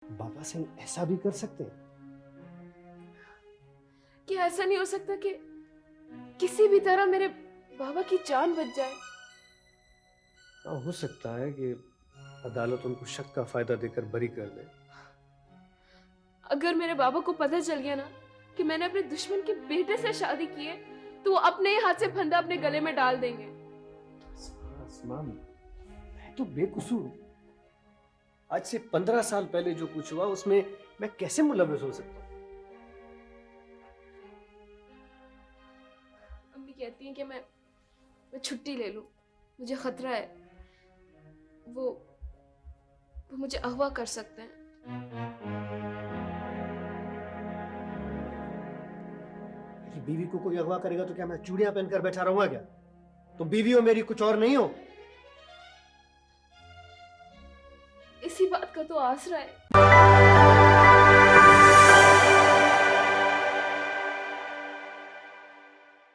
बाबा सिंह ऐसा भी कर सकते हैं? क्या ऐसा नहीं हो सकता कि किसी भी तरह मेरे बाबा की जान बच जाए? हाँ, हो सकता है कि अदालत उनको शक का फायदा देकर बरी कर दे। अगर मेरे बाबा को पता चल गया ना कि मैंने अपने दुश्मन के बेटे से शादी की है, तो वो अपने ही हाथ से फंदा अपने गले में डाल देंगे। आसमान, मैं तो बेकसूर हूं। आज से 15 साल पहले जो कुछ हुआ उसमें मैं कैसे मुलविस हो सकता हूँ? अम्मी कहती हैं कि मैं छुट्टी ले लूं, मुझे खतरा है। वो मुझे अगवा कर सकते हैं। मेरी बीवी को कोई अगवा करेगा तो क्या मैं चूड़ियां पहनकर बैठा रहूंगा क्या? तुम बीवी हो मेरी, कुछ और नहीं हो। इसी बात का तो आसरा है।